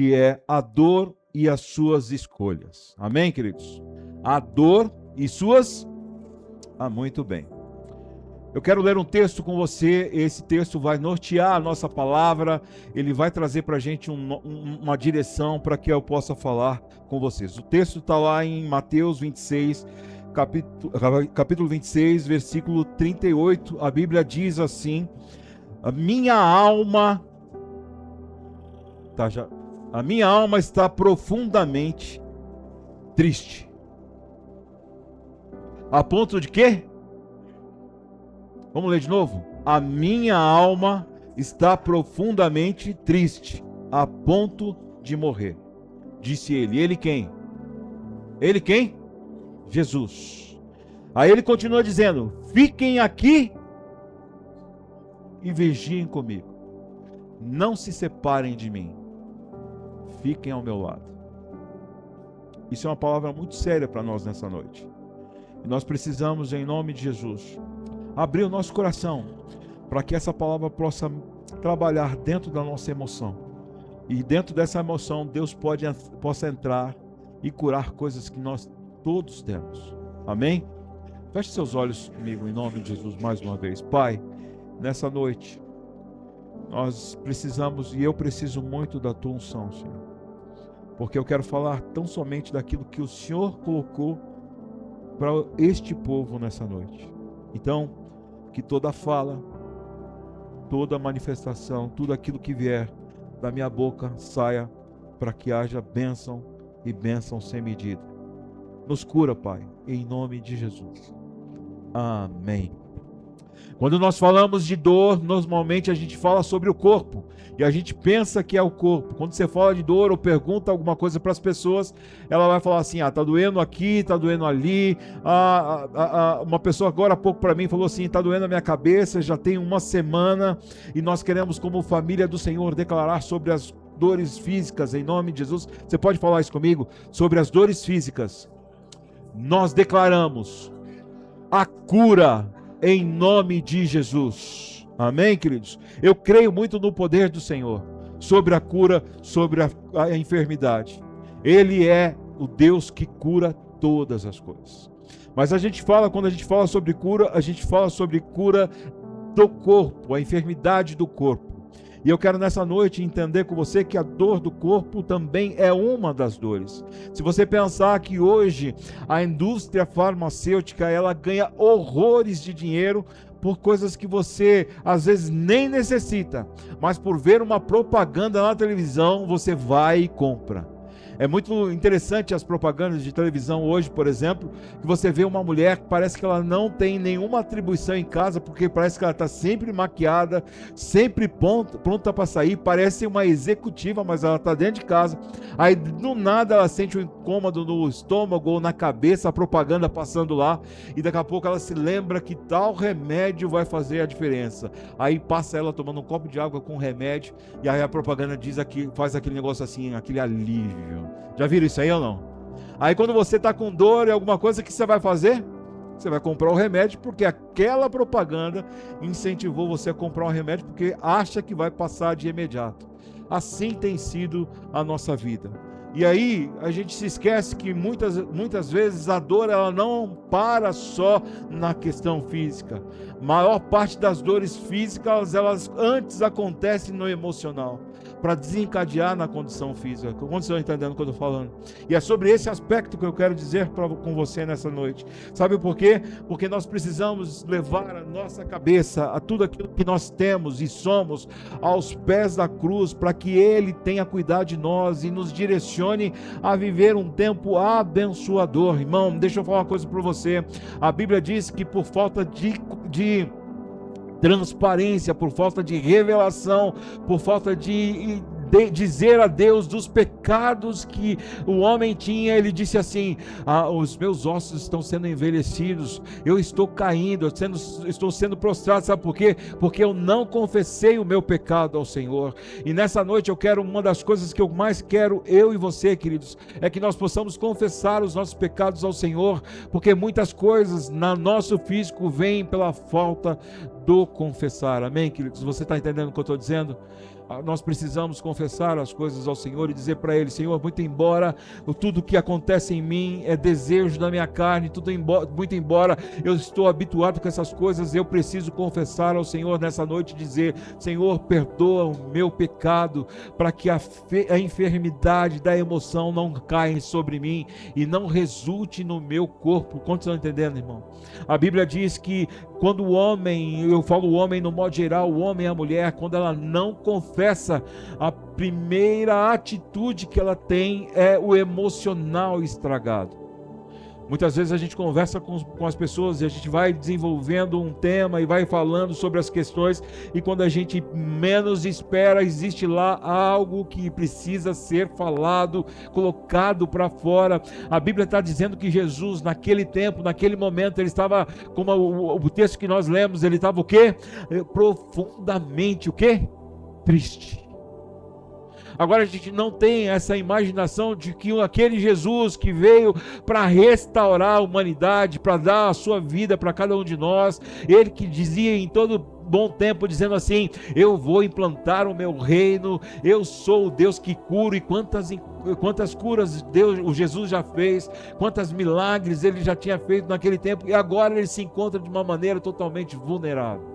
que é a dor e as suas escolhas. Amém, queridos? A dor e suas... muito bem. Eu quero ler um texto com você. Esse texto vai nortear a nossa palavra. Ele vai trazer para a gente uma direção para que eu possa falar com vocês. O texto está lá em Mateus 26, capítulo 26, versículo 38. A Bíblia diz assim: a minha alma está profundamente triste. A ponto de quê? Vamos ler de novo? A minha alma está profundamente triste, a ponto de morrer. Disse ele. Ele quem? Ele quem? Jesus. Aí ele continua dizendo: fiquem aqui e vigiem comigo. Não se separem de mim. Fiquem ao meu lado. Isso é uma palavra muito séria para nós nessa noite. E nós precisamos, em nome de Jesus, abrir o nosso coração para que essa palavra possa trabalhar dentro da nossa emoção. E dentro dessa emoção, Deus possa entrar e curar coisas que nós todos temos. Amém? Feche seus olhos comigo, em nome de Jesus, mais uma vez. Pai, nessa noite, nós precisamos, e eu preciso muito da Tua unção, Senhor. Porque eu quero falar tão somente daquilo que o Senhor colocou para este povo nessa noite. Então, que toda fala, toda manifestação, tudo aquilo que vier da minha boca saia para que haja bênção e bênção sem medida. Nos cura, Pai, em nome de Jesus. Amém. Quando nós falamos de dor, normalmente a gente fala sobre o corpo e a gente pensa que é o corpo. Quando você fala de dor ou pergunta alguma coisa para as pessoas, ela vai falar assim: tá doendo aqui, tá doendo ali. Uma pessoa agora há pouco para mim falou assim: tá doendo a minha cabeça, já tem uma semana. E nós queremos, como família do Senhor, declarar sobre as dores físicas, em nome de Jesus. Você pode falar isso comigo? Sobre as dores físicas, nós declaramos a cura em nome de Jesus. Amém, queridos? Eu creio muito no poder do Senhor, sobre a cura, sobre a enfermidade. Ele é o Deus que cura todas as coisas. Mas quando a gente fala sobre cura, a gente fala sobre cura do corpo, a enfermidade do corpo. E eu quero nessa noite entender com você que a dor do corpo também é uma das dores. Se você pensar que hoje a indústria farmacêutica, ela ganha horrores de dinheiro por coisas que você às vezes nem necessita, mas por ver uma propaganda na televisão, você vai e compra. É muito interessante as propagandas de televisão hoje, por exemplo, que você vê uma mulher que parece que ela não tem nenhuma atribuição em casa, porque parece que ela está sempre maquiada, sempre pronta para sair, parece uma executiva, mas ela está dentro de casa. Aí do nada ela sente um incômodo no estômago ou na cabeça, a propaganda passando lá, e daqui a pouco ela se lembra que tal remédio vai fazer a diferença. Aí passa ela tomando um copo de água com remédio, e aí a propaganda diz faz aquele negócio assim, aquele alívio. Já viram isso aí ou não? Aí quando você está com dor e alguma coisa, o que você vai fazer? Você vai comprar o remédio, porque aquela propaganda incentivou você a comprar um remédio, porque acha que vai passar de imediato. Assim tem sido a nossa vida. E aí a gente se esquece que muitas vezes a dor, ela não para só na questão física. A maior parte das dores físicas, elas antes acontecem no emocional, para desencadear na condição física. Como vocês estão entendendo o que eu estou falando? E é sobre esse aspecto que eu quero dizer com você nessa noite. Sabe por quê? Porque nós precisamos levar a nossa cabeça, a tudo aquilo que nós temos e somos, aos pés da cruz, para que Ele tenha cuidado de nós e nos direcione a viver um tempo abençoador. Irmão, deixa eu falar uma coisa para você. A Bíblia diz que por falta de transparência, por falta de revelação, por falta de dizer a Deus dos pecados que o homem tinha, ele disse assim: os meus ossos estão sendo envelhecidos, eu estou caindo, estou sendo prostrado. Sabe por quê? Porque eu não confessei o meu pecado ao Senhor. E nessa noite uma das coisas que eu mais quero, eu e você, queridos, é que nós possamos confessar os nossos pecados ao Senhor, porque muitas coisas no nosso físico vêm pela falta do confessar. Amém, queridos? Você está entendendo o que eu estou dizendo? Nós precisamos confessar as coisas ao Senhor e dizer para Ele: Senhor, muito embora tudo que acontece em mim é desejo da minha carne, muito embora eu estou habituado com essas coisas, eu preciso confessar ao Senhor nessa noite e dizer: Senhor, perdoa o meu pecado, para que a enfermidade da emoção não caia sobre mim e não resulte no meu corpo. Quantos estão entendendo, irmão? A Bíblia diz que quando o homem, eu falo o homem no modo geral, o homem e a mulher, quando ela não confessa, a primeira atitude que ela tem é o emocional estragado. Muitas vezes a gente conversa com as pessoas e a gente vai desenvolvendo um tema e vai falando sobre as questões, e quando a gente menos espera, existe lá algo que precisa ser falado, colocado para fora. A Bíblia está dizendo que Jesus, naquele tempo, naquele momento, ele estava, como o texto que nós lemos, ele estava o quê? Profundamente o quê? Triste. Agora a gente não tem essa imaginação de que aquele Jesus que veio para restaurar a humanidade, para dar a sua vida para cada um de nós, ele que dizia em todo bom tempo, dizendo assim: eu vou implantar o meu reino, eu sou o Deus que cura, e quantas curas o Jesus já fez, quantos milagres ele já tinha feito naquele tempo, e agora ele se encontra de uma maneira totalmente vulnerável.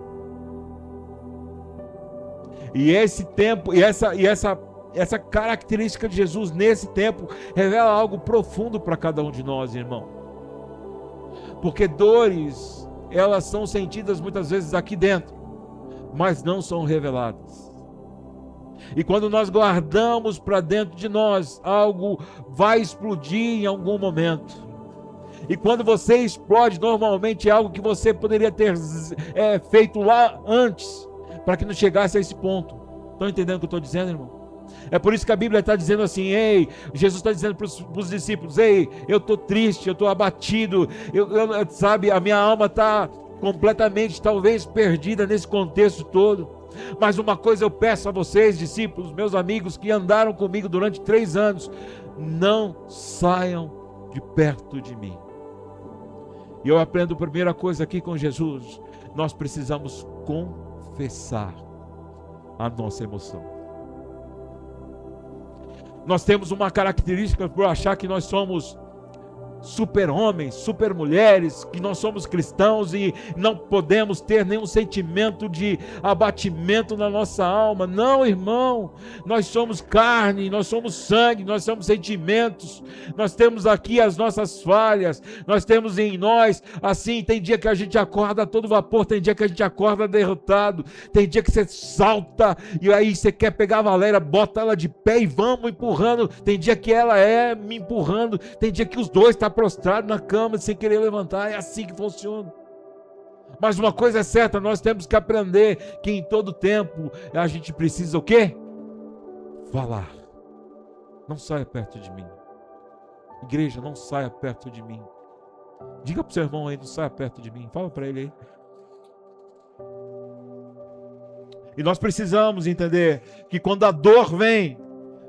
E esse tempo, essa característica de Jesus nesse tempo revela algo profundo para cada um de nós, irmão. Porque dores, elas são sentidas muitas vezes aqui dentro, mas não são reveladas. E quando nós guardamos para dentro de nós, algo vai explodir em algum momento. E quando você explode, normalmente é algo que você poderia ter feito lá antes, para que não chegasse a esse ponto. Estão entendendo o que eu estou dizendo, irmão? É por isso que a Bíblia está dizendo assim: ei, Jesus está dizendo para os discípulos: ei, eu estou triste, eu estou abatido, sabe, a minha alma está completamente, talvez, perdida nesse contexto todo. Mas uma coisa eu peço a vocês, discípulos, meus amigos que andaram comigo durante 3 anos: não saiam de perto de mim. E eu aprendo a primeira coisa aqui com Jesus: nós precisamos confessar a nossa emoção. Nós temos uma característica por achar que nós somos super-homens, super-mulheres, que nós somos cristãos e não podemos ter nenhum sentimento de abatimento na nossa alma. Não, irmão, nós somos carne, nós somos sangue, nós somos sentimentos, nós temos aqui as nossas falhas, nós temos em nós, assim, tem dia que a gente acorda a todo vapor, tem dia que a gente acorda derrotado, tem dia que você salta e aí você quer pegar a Valéria, bota ela de pé e vamos empurrando, tem dia que ela me empurrando, tem dia que os dois estão prostrado na cama sem querer levantar. É assim que funciona. Mas uma coisa é certa: nós temos que aprender que em todo tempo a gente precisa o quê? Falar. Não saia perto de mim. Igreja, não saia perto de mim. Diga para o seu irmão aí: não saia perto de mim. Fala para ele aí. E nós precisamos entender que quando a dor vem,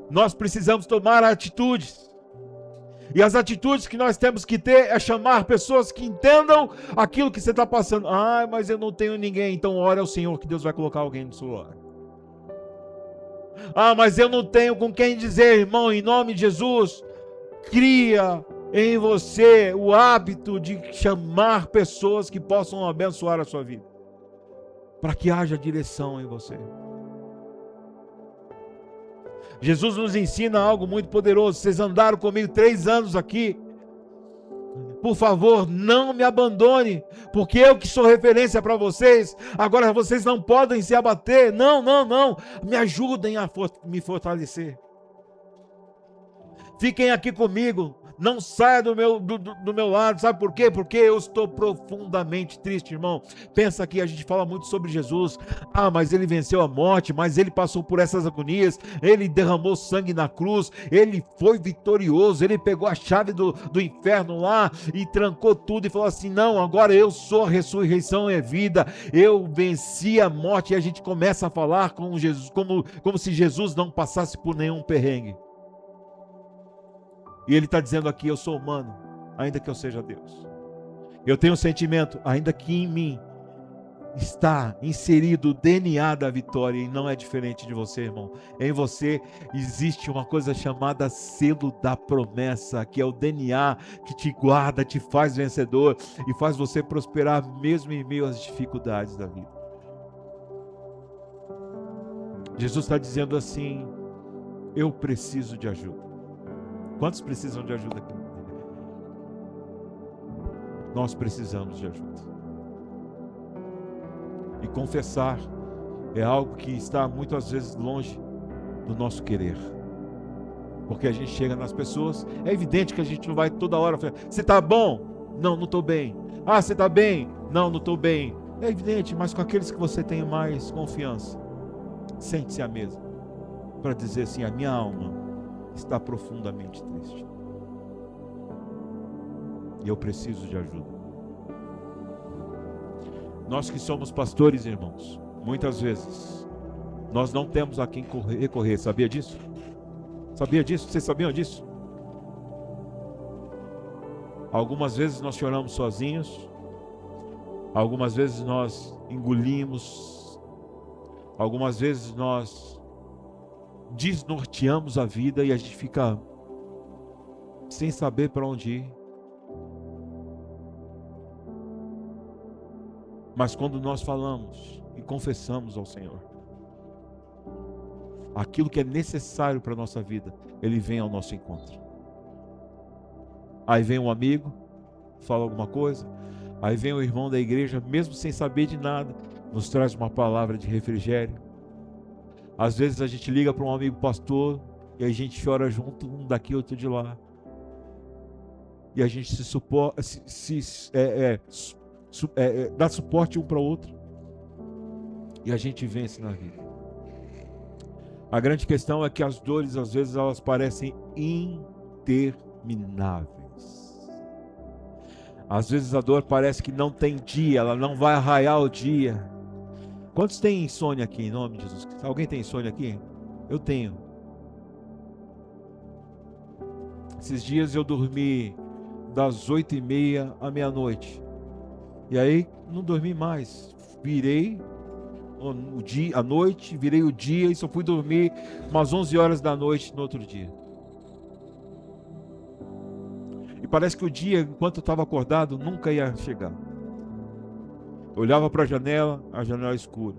nós precisamos tomar atitudes. E as atitudes que nós temos que ter é chamar pessoas que entendam aquilo que você está passando. Ah, mas eu não tenho ninguém. Então ore ao Senhor que Deus vai colocar alguém no seu lugar. Ah, mas eu não tenho com quem dizer, irmão, em nome de Jesus, cria em você o hábito de chamar pessoas que possam abençoar a sua vida, para que haja direção em você. Jesus nos ensina algo muito poderoso. Vocês andaram comigo 3 anos aqui. Por favor, não me abandone, porque eu que sou referência para vocês, agora vocês não podem se abater. Não. Me ajudem a me fortalecer. Fiquem aqui comigo. Não saia do meu lado. Sabe por quê? Porque eu estou profundamente triste, irmão. Pensa que a gente fala muito sobre Jesus. Ah, mas ele venceu a morte, mas ele passou por essas agonias, ele derramou sangue na cruz, ele foi vitorioso, ele pegou a chave do inferno lá e trancou tudo e falou assim: não, agora eu sou a ressurreição e a vida, eu venci a morte. E a gente começa a falar com Jesus, como se Jesus não passasse por nenhum perrengue. E ele está dizendo aqui: eu sou humano, ainda que eu seja Deus. Eu tenho um sentimento, ainda que em mim está inserido o DNA da vitória, e não é diferente de você, irmão. Em você existe uma coisa chamada selo da promessa, que é o DNA que te guarda, te faz vencedor e faz você prosperar mesmo em meio às dificuldades da vida. Jesus está dizendo assim: eu preciso de ajuda. Quantos precisam de ajuda aqui? Nós precisamos de ajuda. E confessar é algo que está muitas vezes longe do nosso querer. Porque a gente chega nas pessoas, é evidente que a gente não vai toda hora falar: você está bom? Não, não estou bem. Ah, você está bem? Não, não estou bem. É evidente, mas com aqueles que você tem mais confiança, sente-se à mesa para dizer assim: a minha alma está profundamente triste e eu preciso de ajuda. Nós que somos pastores, irmãos, muitas vezes nós não temos a quem recorrer. Sabia disso? Sabia disso? Vocês sabiam disso? Algumas vezes nós choramos sozinhos, algumas vezes nós engolimos, algumas vezes nós desnorteamos a vida e a gente fica sem saber para onde ir. Mas quando nós falamos e confessamos ao Senhor aquilo que é necessário para a nossa vida, Ele vem ao nosso encontro. Aí vem um amigo, fala alguma coisa, aí vem o irmão da igreja, mesmo sem saber de nada, nos traz uma palavra de refrigério. Às vezes a gente liga para um amigo pastor e a gente chora junto, um daqui, outro de lá. E a gente dá suporte um para o outro, e a gente vence na vida. A grande questão é que as dores, às vezes, elas parecem intermináveis. Às vezes a dor parece que não tem dia, ela não vai arraiar o dia. Quantos têm insônia aqui, em nome de Jesus? Alguém tem insônia aqui? Eu tenho. Esses dias eu dormi das 8h30 à meia-noite. E aí não dormi mais. Virei a noite, virei o dia e só fui dormir umas 11 horas da noite no outro dia. E parece que o dia, enquanto eu estava acordado, nunca ia chegar. Eu olhava para a janela escura.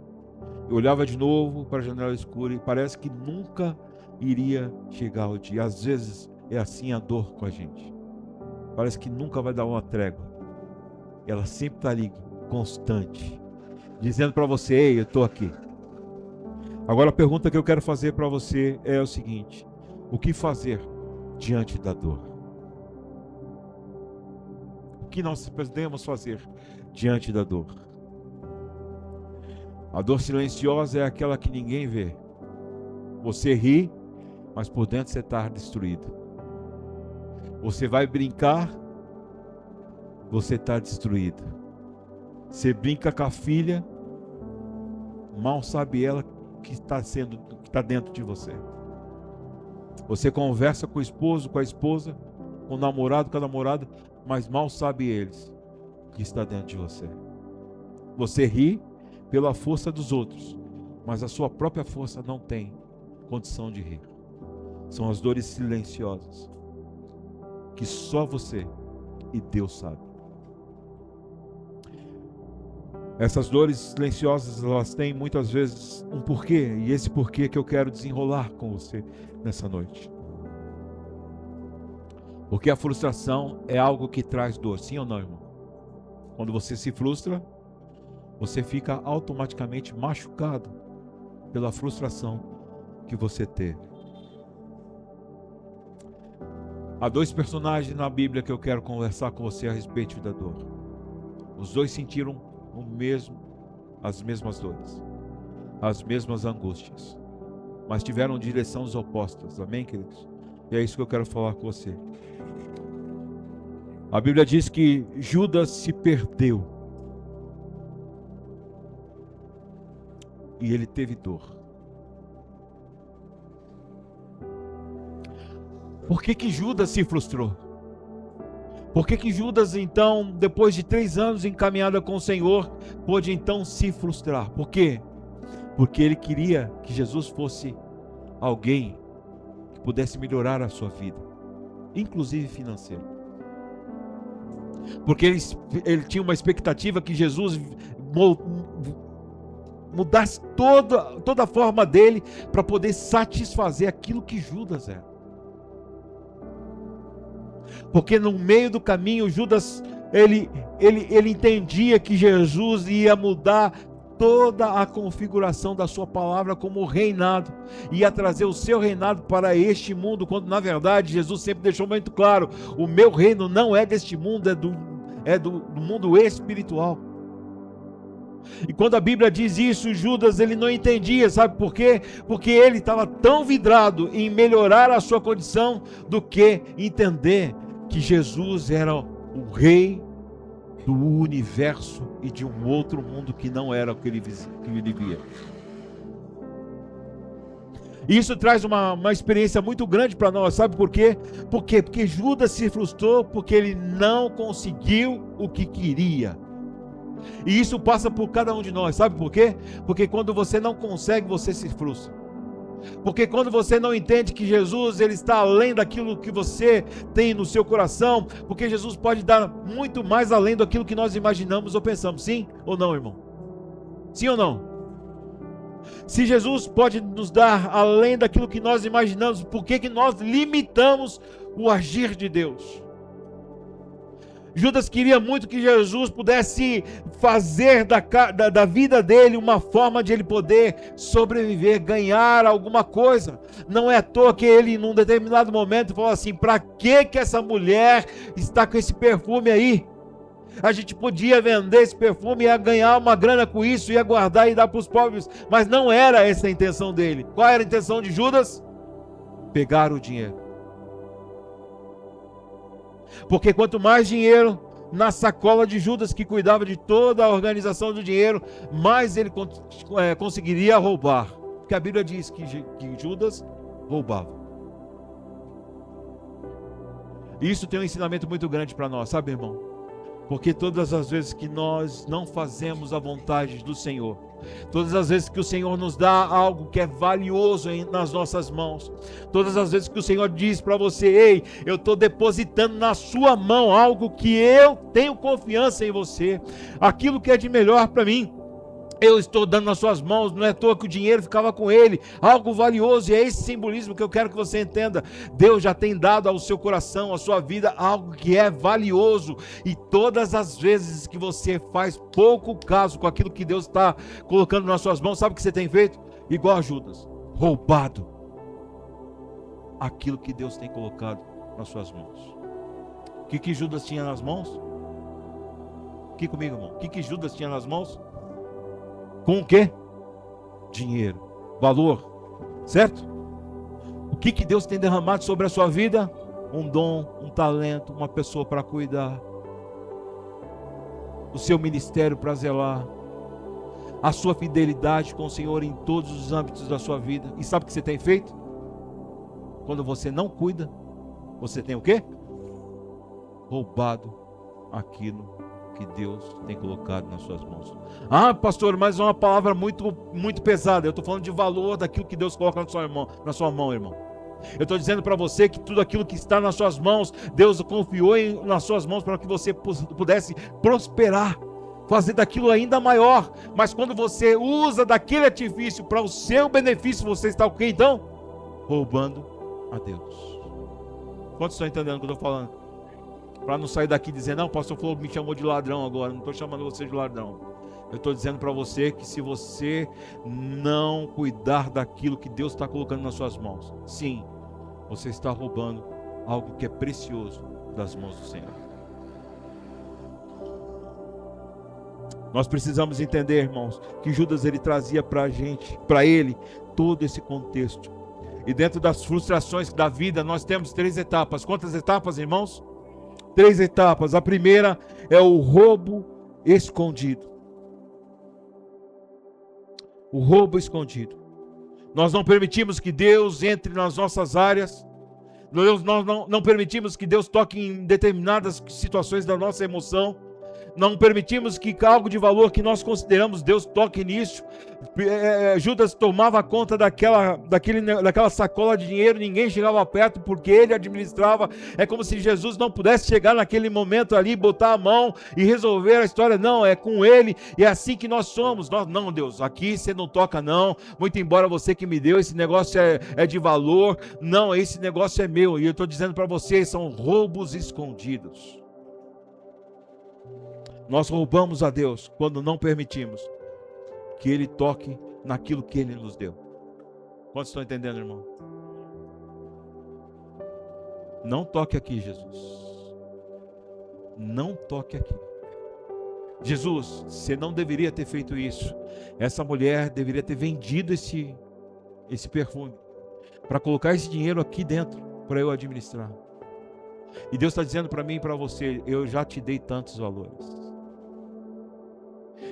Eu olhava de novo para a janela escura e parece que nunca iria chegar o dia. Às vezes é assim a dor com a gente. Parece que nunca vai dar uma trégua. Ela sempre está ali, constante, dizendo para você: ei, eu estou aqui. Agora a pergunta que eu quero fazer para você é o seguinte: o que fazer diante da dor? O que nós podemos fazer diante da dor? A dor silenciosa é aquela que ninguém vê. Você ri, mas por dentro você está destruído. Você vai brincar, você está destruído. Você brinca com a filha, mal sabe ela que está dentro de você. Você conversa com o esposo, com a esposa, com o namorado, com a namorada, mas mal sabe eles o que está dentro de você. Você ri pela força dos outros, mas a sua própria força não tem condição de rir. São as dores silenciosas que só você e Deus sabe. Essas dores silenciosas, elas têm muitas vezes um porquê, e esse porquê que eu quero desenrolar com você nessa noite. Porque a frustração é algo que traz dor, sim ou não, irmão? Quando você se frustra, você fica automaticamente machucado pela frustração que você teve. Há dois personagens na Bíblia que eu quero conversar com você a respeito da dor. Os dois sentiram as mesmas dores, as mesmas angústias, mas tiveram direções opostas. Amém, queridos? E é isso que eu quero falar com você. A Bíblia diz que Judas se perdeu e ele teve dor. Por que Judas se frustrou? Por que Judas, então, depois de 3 anos encaminhada com o Senhor, pôde então se frustrar? Por quê? Porque ele queria que Jesus fosse alguém que pudesse melhorar a sua vida, inclusive financeira. Porque ele tinha uma expectativa que Jesus mudasse toda a forma dele para poder satisfazer aquilo que Judas era. Porque no meio do caminho, Judas, ele entendia que Jesus ia mudar toda a configuração da sua palavra como reinado, ia trazer o seu reinado para este mundo, quando na verdade Jesus sempre deixou muito claro: o meu reino não é deste mundo, é do mundo espiritual. E quando a Bíblia diz isso, Judas, ele não entendia, sabe por quê? Porque ele estava tão vidrado em melhorar a sua condição do que entender que Jesus era o rei do universo e de um outro mundo que não era o que ele via. Isso traz uma experiência muito grande para nós, sabe por quê? Porque Judas se frustrou porque ele não conseguiu o que queria. E isso passa por cada um de nós, sabe por quê? Porque quando você não consegue, você se frustra. Porque quando você não entende que Jesus, ele está além daquilo que você tem no seu coração, porque Jesus pode dar muito mais além daquilo que nós imaginamos ou pensamos. Sim ou não, irmão? Sim ou não? Se Jesus pode nos dar além daquilo que nós imaginamos, por que nós limitamos o agir de Deus? Judas queria muito que Jesus pudesse fazer da vida dele uma forma de ele poder sobreviver, ganhar alguma coisa. Não é à toa que ele, num determinado momento, falou assim: para que essa mulher está com esse perfume aí? A gente podia vender esse perfume, ia ganhar uma grana com isso, ia guardar e dar para os pobres. Mas não era essa a intenção dele. Qual era a intenção de Judas? Pegar o dinheiro. Porque quanto mais dinheiro na sacola de Judas, que cuidava de toda a organização do dinheiro, mais ele conseguiria roubar. Porque a Bíblia diz que Judas roubava. E isso tem um ensinamento muito grande para nós, sabe, irmão? Porque todas as vezes que nós não fazemos a vontade do Senhor, todas as vezes que o Senhor nos dá algo que é valioso nas nossas mãos, todas as vezes que o Senhor diz para você: ei, eu estou depositando na sua mão algo que eu tenho confiança em você, aquilo que é de melhor para mim, eu estou dando nas suas mãos. Não é à toa que o dinheiro ficava com ele, algo valioso. E é esse simbolismo que eu quero que você entenda. Deus já tem dado ao seu coração, à sua vida, algo que é valioso, e todas as vezes que você faz pouco caso com aquilo que Deus está colocando nas suas mãos, sabe o que você tem feito? Igual a Judas, roubado aquilo que Deus tem colocado nas suas mãos. O que Judas tinha nas mãos? Aqui comigo, irmão. O que Judas tinha nas mãos? Com o quê? Dinheiro, valor, certo? O que Deus tem derramado sobre a sua vida? Um dom, um talento, uma pessoa para cuidar, o seu ministério para zelar, a sua fidelidade com o Senhor em todos os âmbitos da sua vida. E sabe o que você tem feito? Quando você não cuida, você tem o quê? Roubado aquilo que Deus tem colocado nas suas mãos. Ah, pastor, mas é uma palavra muito pesada. Eu estou falando de valor daquilo que Deus coloca na sua mão, irmão. Eu estou dizendo para você que tudo aquilo que está nas suas mãos, Deus confiou nas suas mãos para que você pudesse prosperar, fazer daquilo ainda maior. Mas quando você usa daquele artifício para o seu benefício, você está o quê então? Roubando a Deus. Quantos estão entendendo o que eu estou falando? Para não sair daqui dizendo: não, o pastor falou que me chamou de ladrão agora. Não estou chamando você de ladrão. Eu estou dizendo para você que se você não cuidar daquilo que Deus está colocando nas suas mãos, sim, você está roubando algo que é precioso das mãos do Senhor. Nós precisamos entender, irmãos, que Judas, ele trazia para ele, todo esse contexto. E dentro das frustrações da vida, nós temos 3 etapas. Quantas etapas, irmãos? 3 etapas. A primeira é o roubo escondido. O roubo escondido. Nós não permitimos que Deus entre nas nossas áreas. Nós não permitimos que Deus toque em determinadas situações da nossa emoção. Não permitimos que algo de valor que nós consideramos, Deus toque nisso. Judas tomava conta daquela sacola de dinheiro, ninguém chegava perto porque ele administrava. É como se Jesus não pudesse chegar naquele momento ali, botar a mão e resolver a história. Não, é com ele, e é assim que nós somos. Não, Deus, aqui você não toca não, muito embora você que me deu, esse negócio é de valor. Não, esse negócio é meu, e eu estou dizendo para vocês, são roubos escondidos. Nós roubamos a Deus quando não permitimos que Ele toque naquilo que Ele nos deu. Quantos estão entendendo, irmão? Não toque aqui, Jesus. Não toque aqui. Jesus, você não deveria ter feito isso. Essa mulher deveria ter vendido esse perfume para colocar esse dinheiro aqui dentro para eu administrar. E Deus está dizendo para mim e para você: eu já te dei tantos valores.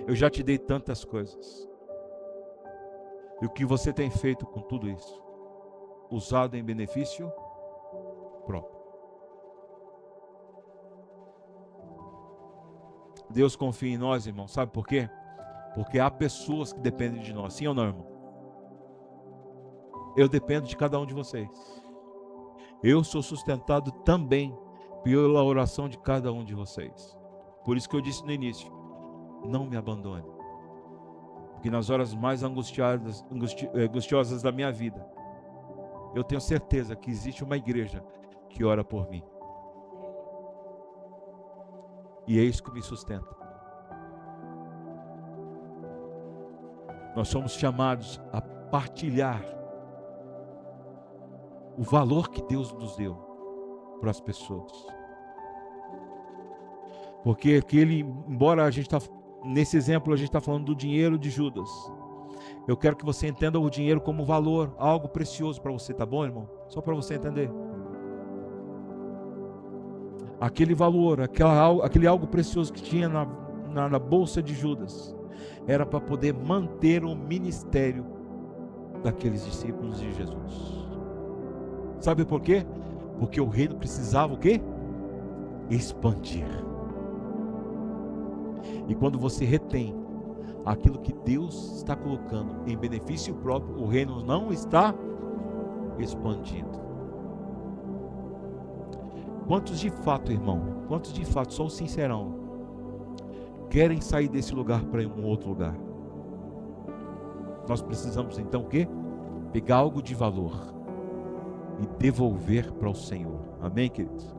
Eu já te dei tantas coisas. E o que você tem feito com tudo isso? Usado em benefício próprio. Deus confia em nós, irmão. Sabe por quê? Porque há pessoas que dependem de nós. Sim ou não, irmão? Eu dependo de cada um de vocês. Eu sou sustentado também pela oração de cada um de vocês. Por isso que eu disse no início: não me abandone. Porque nas horas mais angustiosas da minha vida, eu tenho certeza que existe uma igreja que ora por mim. E é isso que me sustenta. Nós somos chamados a partilhar o valor que Deus nos deu para as pessoas. Porque embora a gente nesse exemplo a gente está falando do dinheiro de Judas, eu quero que você entenda o dinheiro como valor, algo precioso para você, tá bom, irmão? Só para você entender. Aquele valor, aquele algo precioso que tinha na bolsa de Judas, era para poder manter o ministério daqueles discípulos de Jesus. Sabe por quê? Porque o reino precisava o quê? Expandir. E quando você retém aquilo que Deus está colocando em benefício próprio, o reino não está expandindo. Quantos de fato, irmão, quantos de fato, só o sincerão, querem sair desse lugar para ir um outro lugar? Nós precisamos então o quê? Pegar algo de valor e devolver para o Senhor. Amém, queridos?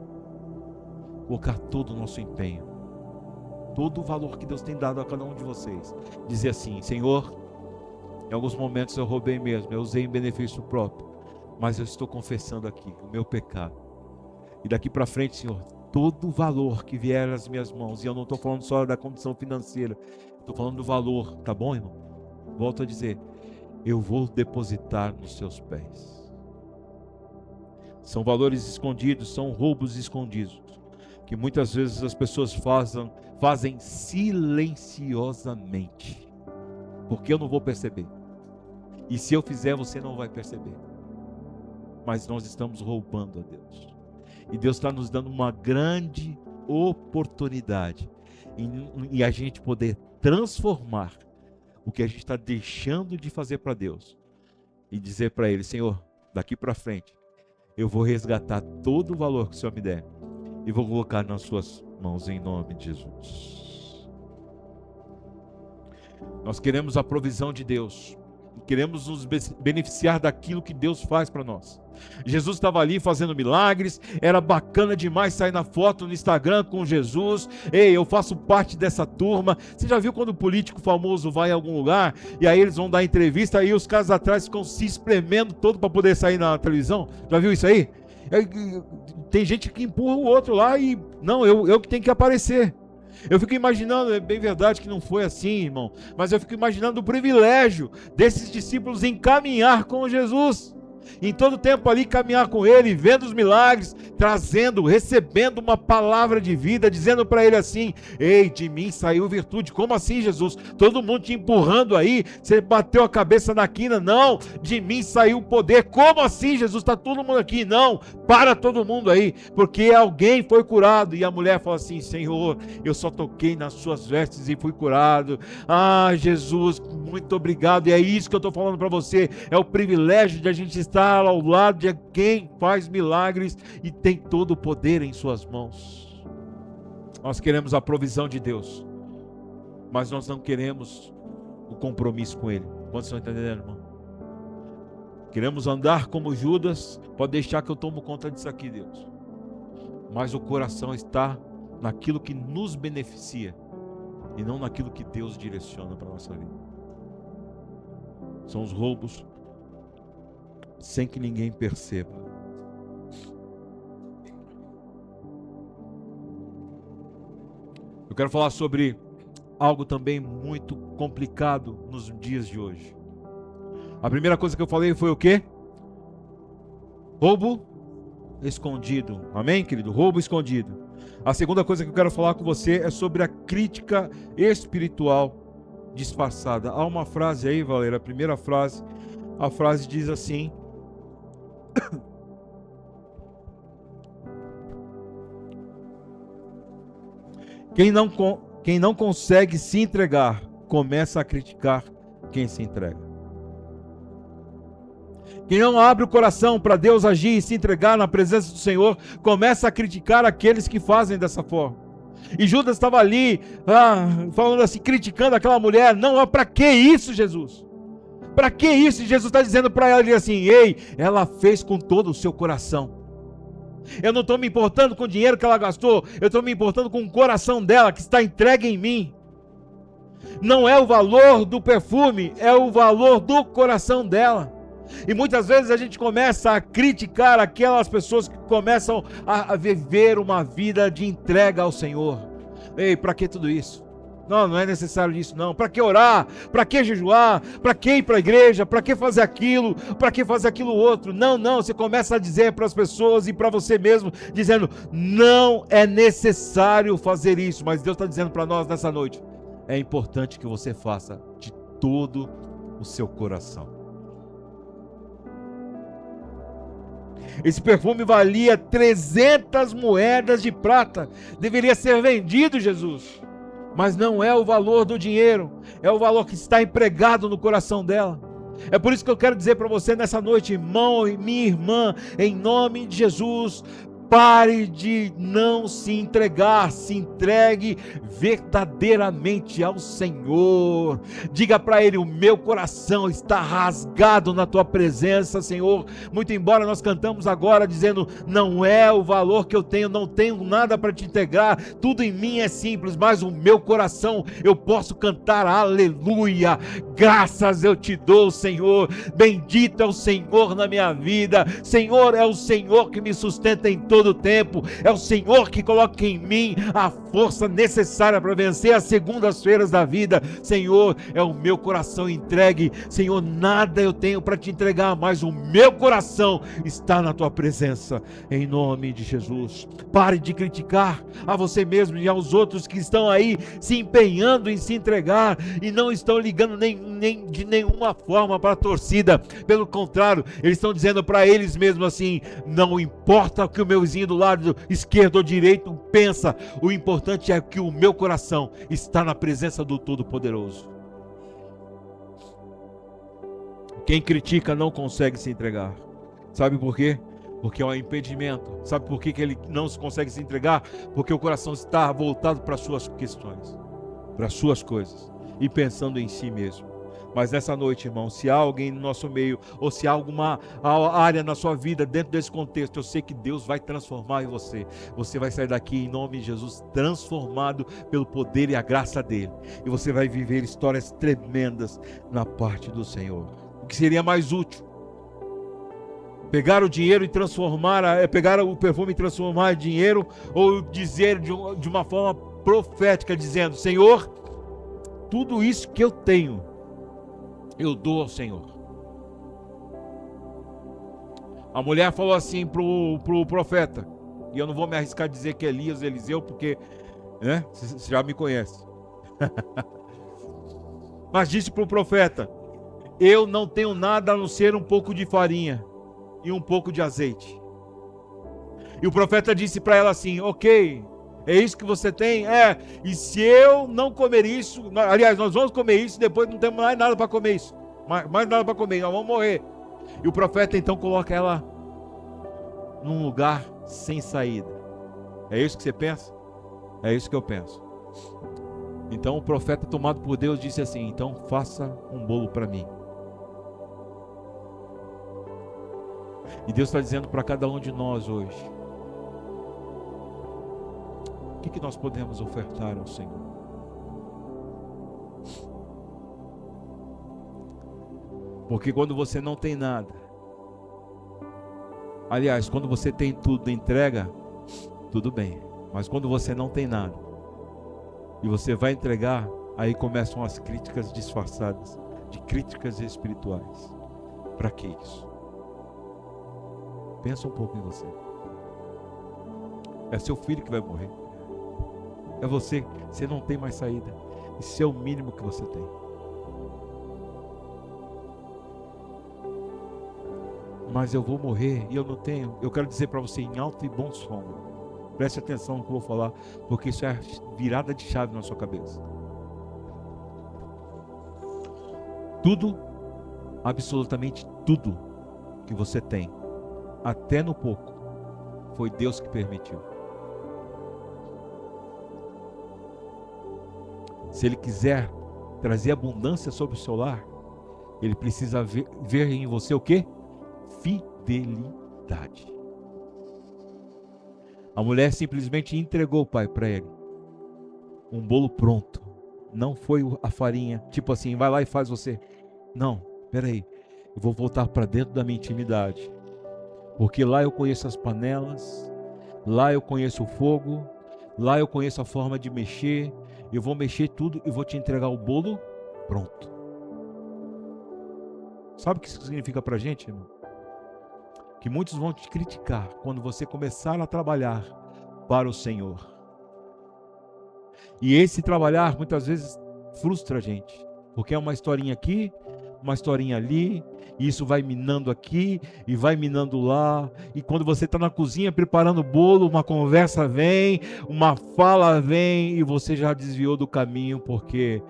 Colocar todo o nosso empenho, todo o valor que Deus tem dado a cada um de vocês. Dizer assim: Senhor, em alguns momentos eu roubei mesmo, eu usei em benefício próprio, mas eu estou confessando aqui o meu pecado. E daqui para frente, Senhor, todo o valor que vier às minhas mãos, e eu não estou falando só da condição financeira, estou falando do valor, tá bom, irmão? Volto a dizer, eu vou depositar nos seus pés. São valores escondidos, são roubos escondidos, que muitas vezes as pessoas fazem silenciosamente, porque eu não vou perceber, e se eu fizer você não vai perceber, mas nós estamos roubando a Deus, e Deus está nos dando uma grande oportunidade em a gente poder transformar o que a gente está deixando de fazer para Deus, e dizer para Ele: Senhor, daqui para frente eu vou resgatar todo o valor que o Senhor me der e vou colocar nas suas mãos, em nome de Jesus. Nós queremos a provisão de Deus, queremos nos beneficiar daquilo que Deus faz para nós. Jesus estava ali fazendo milagres, era bacana demais sair na foto no Instagram com Jesus. Ei, eu faço parte dessa turma. Você já viu quando o político famoso vai em algum lugar e aí eles vão dar entrevista e os caras atrás ficam se espremendo todo para poder sair na televisão? Já viu isso aí? Tem gente que empurra o outro lá e não, eu que tenho que aparecer. Eu fico imaginando, é bem verdade que não foi assim, irmão, mas eu fico imaginando o privilégio desses discípulos em caminhar com Jesus. em todo tempo ali caminhar com ele, vendo os milagres, recebendo uma palavra de vida, dizendo para ele assim: ei, de mim saiu virtude. Como assim, Jesus? Todo mundo te empurrando aí, você bateu a cabeça na quina. Não, de mim saiu poder. Como assim, Jesus? Está todo mundo aqui. Não, para todo mundo aí, porque alguém foi curado. E a mulher fala assim: Senhor, eu só toquei nas suas vestes e fui curado. Ah, Jesus, muito obrigado. E é isso que eu estou falando para você, é o privilégio de a gente estar ao lado de quem faz milagres e tem todo o poder em suas mãos. Nós queremos a provisão de Deus, mas nós não queremos o compromisso com Ele. Quantos estão entendendo, irmão? Queremos andar como Judas. Pode deixar que eu tomo conta disso aqui, Deus. Mas o coração está naquilo que nos beneficia e não naquilo que Deus direciona para a nossa vida. São os roubos sem que ninguém perceba. Eu quero falar sobre algo também muito complicado nos dias de hoje. A primeira coisa que eu falei foi o quê? Roubo escondido. Amém, querido? Roubo escondido. A segunda coisa que eu quero falar com você é sobre a crítica espiritual disfarçada. Há uma frase aí, Valéria, a primeira frase, a frase diz assim: quem não consegue se entregar, começa a criticar quem se entrega. Quem não abre o coração para Deus agir e se entregar na presença do Senhor, começa a criticar aqueles que fazem dessa forma. E Judas estava ali, falando assim, criticando aquela mulher. Não, para que isso, Jesus? Para que isso? E Jesus está dizendo para ela assim: ei, ela fez com todo o seu coração. Eu não estou me importando com o dinheiro que ela gastou, eu estou me importando com o coração dela, que está entregue em mim. Não é o valor do perfume, é o valor do coração dela. E muitas vezes a gente começa a criticar aquelas pessoas que começam a viver uma vida de entrega ao Senhor. Ei, para que tudo isso? Não é necessário isso não. Para que orar? Para que jejuar? Para que ir para a igreja? Para que fazer aquilo? Para que fazer aquilo outro? Não, você começa a dizer para as pessoas e para você mesmo, dizendo: não é necessário fazer isso. Mas Deus está dizendo para nós nessa noite: é importante que você faça de todo o seu coração. Esse perfume valia 300 moedas de prata. Deveria ser vendido, Jesus. Mas não é o valor do dinheiro, é o valor que está empregado no coração dela. É por isso que eu quero dizer para você nessa noite, irmão e minha irmã, em nome de Jesus, pare de não se entregar, se entregue verdadeiramente ao Senhor. Diga para Ele: o meu coração está rasgado na Tua presença, Senhor. Muito embora nós cantamos agora dizendo: não é o valor que eu tenho, não tenho nada para te entregar, tudo em mim é simples, mas o meu coração eu posso cantar aleluia, graças eu te dou, Senhor. Bendito é o Senhor na minha vida. Senhor, é o Senhor que me sustenta em todo o tempo, é o Senhor que coloca em mim a força necessária para vencer as segundas-feiras da vida. Senhor, é o meu coração entregue. Senhor, nada eu tenho para te entregar, mas o meu coração está na tua presença, em nome de Jesus. Pare de criticar a você mesmo e aos outros que estão aí se empenhando em se entregar e não estão ligando nem de nenhuma forma para a torcida. Pelo contrário, eles estão dizendo para eles mesmos assim: não importa o que o meu vizinho do lado esquerdo ou direito pensa, o importante é que o meu coração está na presença do Todo-Poderoso. Quem critica não consegue se entregar. Sabe por quê? Porque é um impedimento. Sabe por que ele não consegue se entregar? Porque o coração está voltado para as suas questões, para as suas coisas, e pensando em si mesmo. Mas nessa noite, irmão, se há alguém no nosso meio, ou se há alguma área na sua vida dentro desse contexto, eu sei que Deus vai transformar em você. Você vai sair daqui em nome de Jesus transformado pelo poder e a graça dele. E você vai viver histórias tremendas na parte do Senhor. O que seria mais útil? Pegar o dinheiro e pegar o perfume e transformar em dinheiro, ou dizer de uma forma profética, dizendo: Senhor, tudo isso que eu tenho, eu dou ao Senhor. A mulher falou assim pro profeta, e eu não vou me arriscar a dizer que é Elias, Eliseu, porque, né, você já me conhece. Mas disse pro profeta: eu não tenho nada a não ser um pouco de farinha e um pouco de azeite. E o profeta disse para ela assim: ok, é isso que você tem? É, e se eu não comer isso, aliás, nós vamos comer isso, depois não temos mais nada para comer isso, mais nada para comer, nós vamos morrer. E o profeta então coloca ela num lugar sem saída. É isso que você pensa? É isso que eu penso. Então o profeta, tomado por Deus, disse assim: então faça um bolo para mim. E Deus está dizendo para cada um de nós hoje: o que nós podemos ofertar ao Senhor? Porque quando você não tem nada, aliás, quando você tem tudo, entrega, tudo bem. Mas quando você não tem nada e você vai entregar, aí começam as críticas disfarçadas de críticas espirituais. Para que isso? Pensa um pouco em você. É seu filho que vai morrer. É você não tem mais saída. Isso é o mínimo que você tem. Mas eu vou morrer e eu não tenho. Eu quero dizer para você em alto e bom som. Preste atenção no que eu vou falar, porque isso é virada de chave na sua cabeça. Tudo, absolutamente tudo que você tem, até no pouco, foi Deus que permitiu. Se Ele quiser trazer abundância sobre o seu lar, Ele precisa ver em você o quê? Fidelidade. A mulher simplesmente entregou, pai, para ele um bolo pronto. Não foi a farinha, tipo assim, vai lá e faz você. Não, peraí, eu vou voltar para dentro da minha intimidade, porque lá eu conheço as panelas, lá eu conheço o fogo, lá eu conheço a forma de mexer. Eu vou mexer tudo e vou te entregar o bolo pronto. Sabe o que isso significa para a gente, irmão? Que muitos vão te criticar quando você começar a trabalhar para o Senhor. E esse trabalhar muitas vezes frustra a gente, porque é uma historinha aqui, uma historinha ali, e isso vai minando aqui e vai minando lá. E quando você está na cozinha preparando o bolo, uma conversa vem, uma fala vem, e você já desviou do caminho porque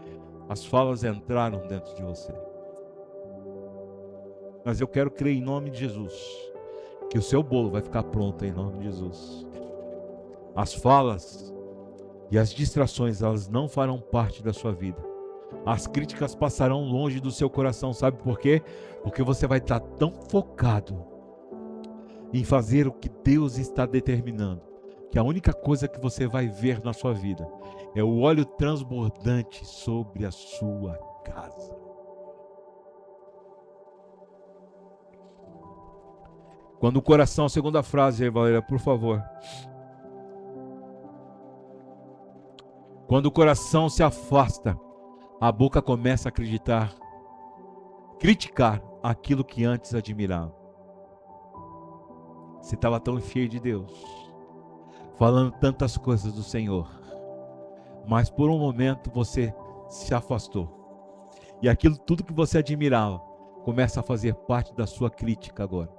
as falas entraram dentro de você. Mas eu quero crer em nome de Jesus que o seu bolo vai ficar pronto em nome de Jesus. As falas e as distrações, elas não farão parte da sua vida. As críticas passarão longe do seu coração, sabe por quê? Porque você vai estar tão focado em fazer o que Deus está determinando, que a única coisa que você vai ver na sua vida é o óleo transbordante sobre a sua casa. Quando o coração, segunda frase aí, Valéria, por favor. Quando o coração se afasta, a boca começa a criticar aquilo que antes admirava. Você estava tão cheio de Deus, falando tantas coisas do Senhor, mas por um momento você se afastou. E aquilo tudo que você admirava começa a fazer parte da sua crítica agora,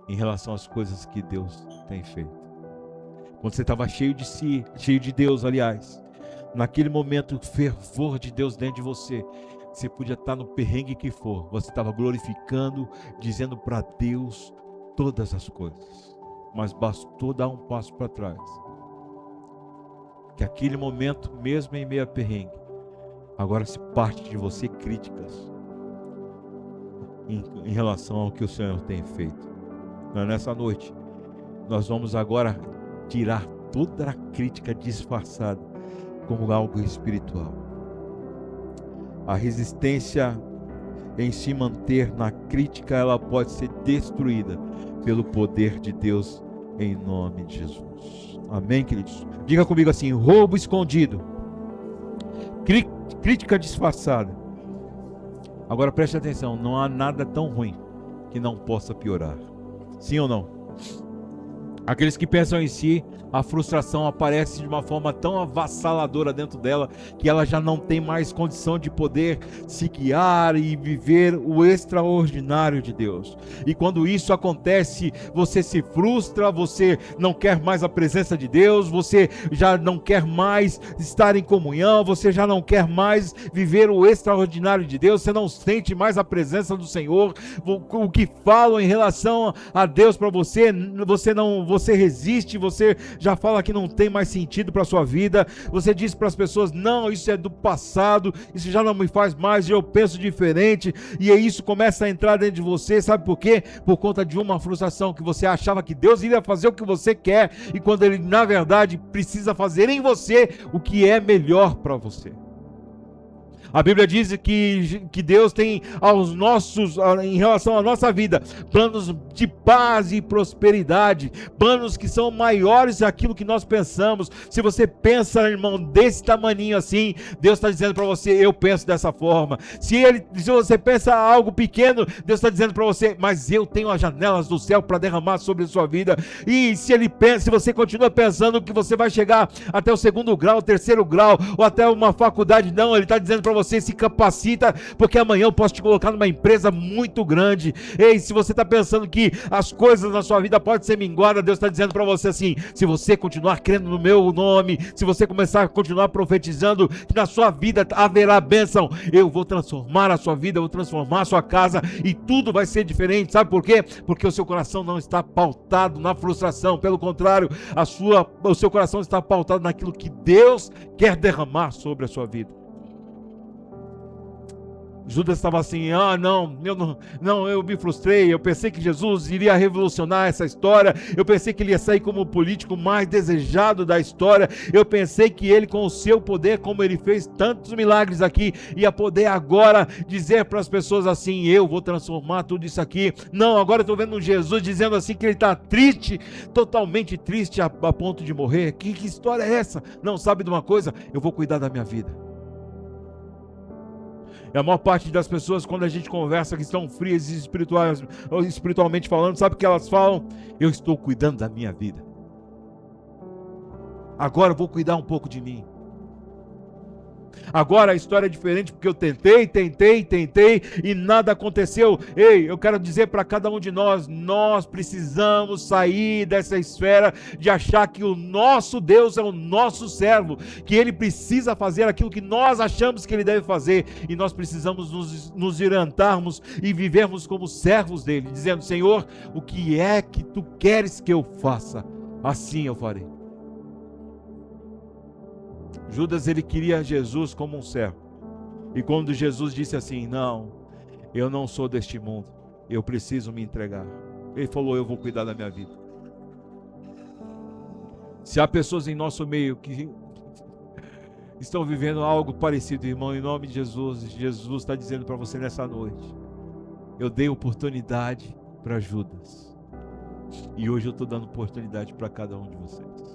em relação às coisas que Deus tem feito. Quando você estava cheio de si, cheio de Deus, aliás, naquele momento, o fervor de Deus dentro de você, você podia estar no perrengue que for, você estava glorificando, dizendo para Deus todas as coisas, mas bastou dar um passo para trás, que aquele momento, mesmo em meio a perrengue, agora se parte de você críticas em relação ao que o Senhor tem feito. Nessa noite, nós vamos agora tirar toda a crítica disfarçada como algo espiritual. A resistência em se manter na crítica, ela pode ser destruída pelo poder de Deus em nome de Jesus. Amém, queridos? Diga comigo assim: roubo escondido, crítica disfarçada. Agora preste atenção, não há nada tão ruim que não possa piorar. Sim ou não? Aqueles que pensam em si, a frustração aparece de uma forma tão avassaladora dentro dela, que ela já não tem mais condição de poder se guiar e viver o extraordinário de Deus. E quando isso acontece, você se frustra, você não quer mais a presença de Deus, você já não quer mais estar em comunhão, você já não quer mais viver o extraordinário de Deus, você não sente mais a presença do Senhor. O que falam em relação a Deus para você, você resiste, você já fala que não tem mais sentido para a sua vida, você diz para as pessoas, não, isso é do passado, isso já não me faz mais, eu penso diferente, e isso começa a entrar dentro de você, sabe por quê? Por conta de uma frustração, que você achava que Deus iria fazer o que você quer, e quando Ele, na verdade, precisa fazer em você o que é melhor para você. A Bíblia diz que Deus tem em relação à nossa vida, planos de paz e prosperidade, planos que são maiores daquilo que nós pensamos. Se você pensa, irmão, desse tamaninho assim, Deus está dizendo para você, eu penso dessa forma. Se você pensa algo pequeno, Deus está dizendo para você, mas eu tenho as janelas do céu para derramar sobre a sua vida. E se você continua pensando que você vai chegar até o 2º grau, 3º grau, ou até uma faculdade, não, Ele está dizendo para você, se capacita, porque amanhã eu posso te colocar numa empresa muito grande. Ei, se você está pensando que as coisas na sua vida podem ser minguadas, Deus está dizendo para você assim, se você continuar crendo no meu nome, se você começar a continuar profetizando que na sua vida haverá bênção, eu vou transformar a sua vida, eu vou transformar a sua casa, e tudo vai ser diferente. Sabe por quê? Porque o seu coração não está pautado na frustração, pelo contrário, o seu coração está pautado naquilo que Deus quer derramar sobre a sua vida. Judas estava assim, eu me frustrei, eu pensei que Jesus iria revolucionar essa história, eu pensei que ele ia sair como o político mais desejado da história, eu pensei que ele, com o seu poder, como ele fez tantos milagres aqui, ia poder agora dizer para as pessoas assim, eu vou transformar tudo isso aqui. Não, agora eu estou vendo um Jesus dizendo assim que ele está triste, totalmente triste a ponto de morrer. Que história é essa? Não, sabe de uma coisa? Eu vou cuidar da minha vida. E a maior parte das pessoas, quando a gente conversa, que estão frias e espiritualmente falando, sabe o que elas falam? Eu estou cuidando da minha vida. Agora eu vou cuidar um pouco de mim. Agora a história é diferente, porque eu tentei e nada aconteceu. Ei, eu quero dizer para cada um de nós precisamos sair dessa esfera de achar que o nosso Deus é o nosso servo, que Ele precisa fazer aquilo que nós achamos que Ele deve fazer, e nós precisamos nos orientarmos e vivermos como servos dEle, dizendo, Senhor, o que é que Tu queres que eu faça? Assim eu farei. Judas, ele queria Jesus como um servo. E quando Jesus disse assim, não, eu não sou deste mundo, eu preciso me entregar, ele falou, eu vou cuidar da minha vida. Se há pessoas em nosso meio que estão vivendo algo parecido, irmão, em nome de Jesus, Jesus está dizendo para você nessa noite, eu dei oportunidade para Judas, e hoje eu estou dando oportunidade para cada um de vocês.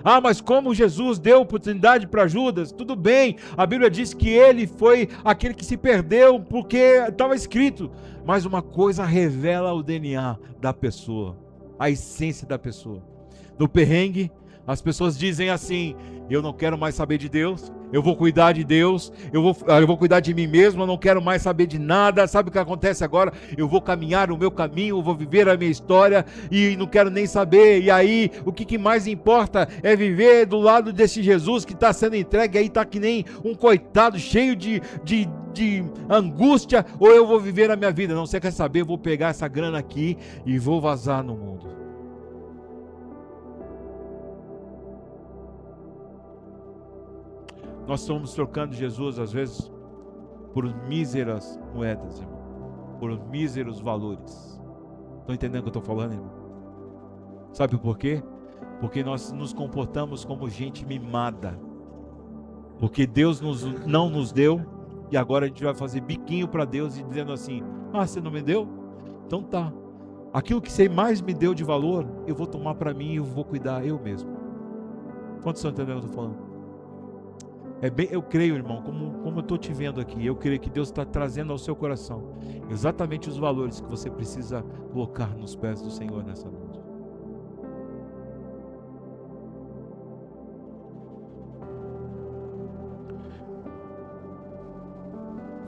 Ah, mas como Jesus deu oportunidade para Judas? Tudo bem, a Bíblia diz que ele foi aquele que se perdeu porque estava escrito, mas uma coisa revela o DNA da pessoa, a essência da pessoa. No perrengue, as pessoas dizem assim, eu não quero mais saber de Deus, eu vou cuidar de Deus, eu vou cuidar de mim mesmo, eu não quero mais saber de nada. Sabe o que acontece agora? Eu vou caminhar o meu caminho, eu vou viver a minha história e não quero nem saber. E aí, o que mais importa é viver do lado desse Jesus que está sendo entregue, aí está que nem um coitado cheio de angústia, ou eu vou viver a minha vida? Não, você quer saber? Eu vou pegar essa grana aqui e vou vazar no mundo. Nós estamos trocando Jesus, às vezes, por míseras moedas, irmão, por míseros valores. Estão entendendo o que eu estou falando, irmão? Sabe por quê? Porque nós nos comportamos como gente mimada. Porque Deus não nos deu, e agora a gente vai fazer biquinho para Deus e dizendo assim, você não me deu? Então tá. Aquilo que você mais me deu de valor, eu vou tomar para mim e eu vou cuidar eu mesmo. Quantos estão entendendo o que eu estou falando? Eu creio, irmão, como eu estou te vendo aqui, eu creio que Deus está trazendo ao seu coração exatamente os valores que você precisa colocar nos pés do Senhor nessa noite.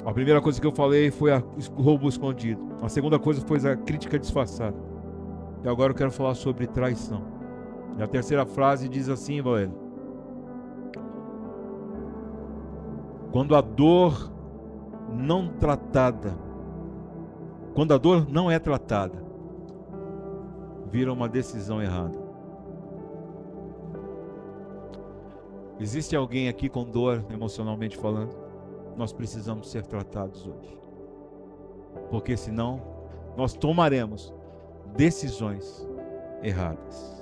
A primeira coisa que eu falei foi o roubo escondido. A segunda coisa foi a crítica disfarçada. E agora eu quero falar sobre traição. E a terceira frase diz assim, Valério: quando a dor não é tratada, vira uma decisão errada. Existe alguém aqui com dor, emocionalmente falando? Nós precisamos ser tratados hoje, porque senão nós tomaremos decisões erradas.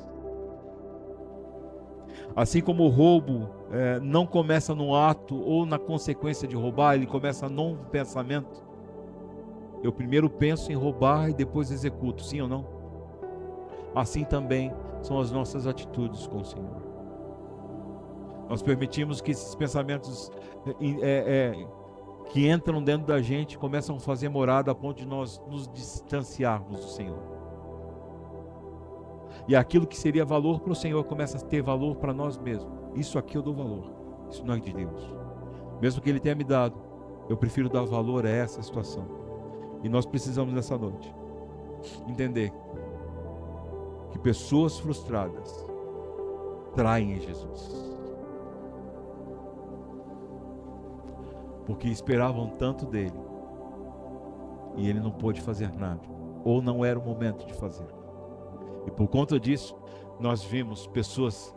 Assim como o roubo não começa no ato ou na consequência de roubar, ele começa num pensamento. Eu primeiro penso em roubar e depois executo, sim ou não? Assim também são as nossas atitudes com o Senhor. Nós permitimos que esses pensamentos que entram dentro da gente começam a fazer morada a ponto de nós nos distanciarmos do Senhor. E aquilo que seria valor para o Senhor começa a ter valor para nós mesmos. Isso aqui eu dou valor. Isso não é de Deus. Mesmo que Ele tenha me dado, eu prefiro dar valor a essa situação. E nós precisamos nessa noite entender que pessoas frustradas traem Jesus. Porque esperavam tanto dele e ele não pôde fazer nada, ou não era o momento de fazer. E por conta disso, nós vimos pessoas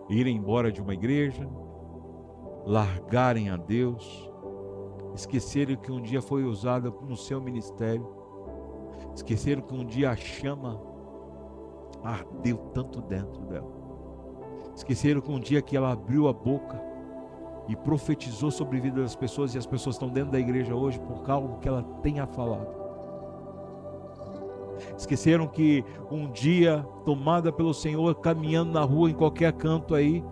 irem embora de uma igreja, largarem a Deus, esquecerem que um dia foi usada no seu ministério, esqueceram que um dia a chama ardeu tanto dentro dela, esqueceram que um dia que ela abriu a boca e profetizou sobre a vida das pessoas, e as pessoas estão dentro da igreja hoje por algo que ela tenha falado. Esqueceram que um dia, tomada pelo Senhor, caminhando na rua, em qualquer canto aí,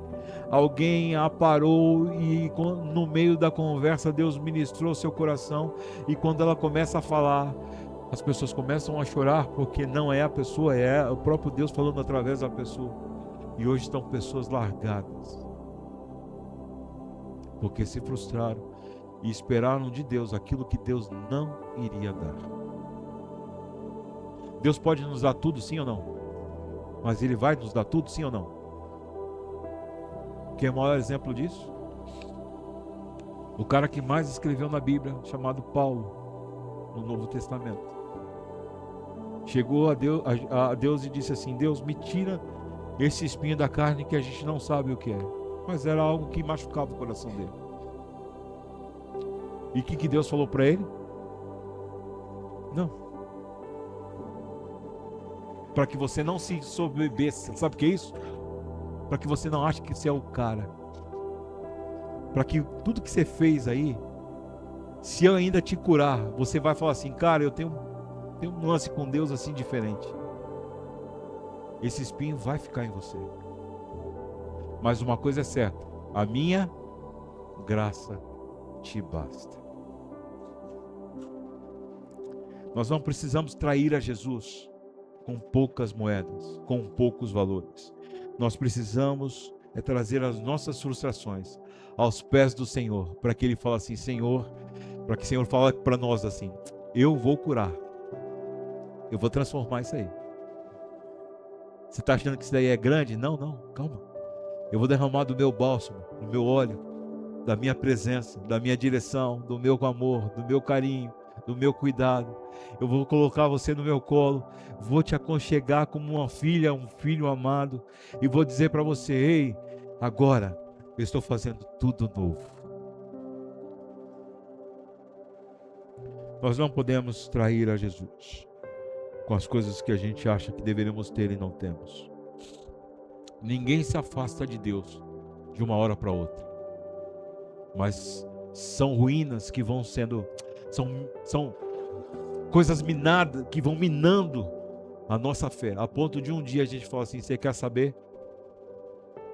alguém a parou e no meio da conversa Deus ministrou seu coração, e quando ela começa a falar, as pessoas começam a chorar, porque não é a pessoa, é o próprio Deus falando através da pessoa. E hoje estão pessoas largadas, porque se frustraram e esperaram de Deus aquilo que Deus não iria dar. Deus pode nos dar tudo, sim ou não? Mas Ele vai nos dar tudo, sim ou não? Quem é o maior exemplo disso? O cara que mais escreveu na Bíblia, chamado Paulo, no Novo Testamento. Chegou a Deus e disse assim: Deus, me tira esse espinho da carne que a gente não sabe o que é. Mas era algo que machucava o coração dele. E o que Deus falou para ele? Não. Para que você não se soberbeça. Sabe o que é isso? Para que você não ache que você é o cara. Para que tudo que você fez aí, se eu ainda te curar, você vai falar assim: cara, eu tenho um lance com Deus assim diferente. Esse espinho vai ficar em você. Mas uma coisa é certa: a minha graça te basta. Nós não precisamos trair a Jesus com poucas moedas, com poucos valores. Nós precisamos trazer as nossas frustrações aos pés do Senhor, para que Ele fale assim: Senhor, para que o Senhor fale para nós assim: eu vou curar, eu vou transformar isso aí. Você está achando que isso daí é grande? Não, calma. Eu vou derramar do meu bálsamo, do meu óleo, da minha presença, da minha direção, do meu amor, do meu carinho, do meu cuidado. Eu vou colocar você no meu colo, vou te aconchegar como uma filha, um filho amado, e vou dizer para você: ei, agora eu estou fazendo tudo novo. Nós não podemos trair a Jesus com as coisas que a gente acha que deveríamos ter e não temos. Ninguém se afasta de Deus de uma hora para outra, mas são ruínas que vão sendo, são coisas minadas, que vão minando a nossa fé, a ponto de um dia a gente falar assim: você quer saber?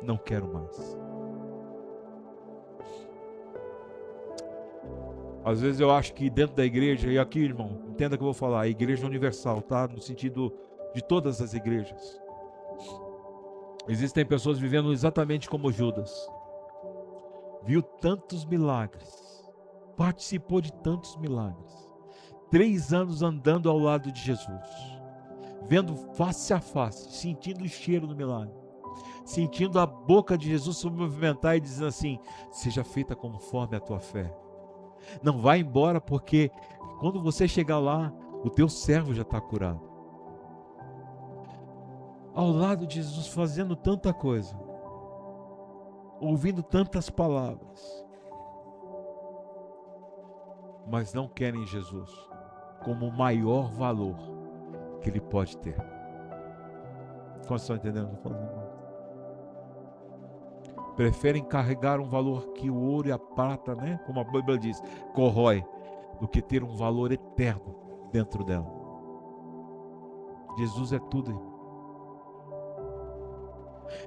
Não quero mais. Às vezes eu acho que dentro da igreja, e aqui, irmão, entenda que eu vou falar, a igreja universal, tá? No sentido de todas as igrejas. Existem pessoas vivendo exatamente como Judas. Viu tantos milagres, participou de tantos milagres. 3 anos andando ao lado de Jesus, vendo face a face, sentindo o cheiro do milagre, sentindo a boca de Jesus se movimentar e dizendo assim: seja feita conforme a tua fé. Não vai embora, porque quando você chegar lá, o teu servo já está curado. Ao lado de Jesus, fazendo tanta coisa, ouvindo tantas palavras, mas não querem Jesus como o maior valor que ele pode ter. Quantos estão entendendo o que eu estou falando? Preferem carregar um valor que o ouro e a prata, né, como a Bíblia diz, corrói, do que ter um valor eterno dentro dela. Jesus é tudo, irmão.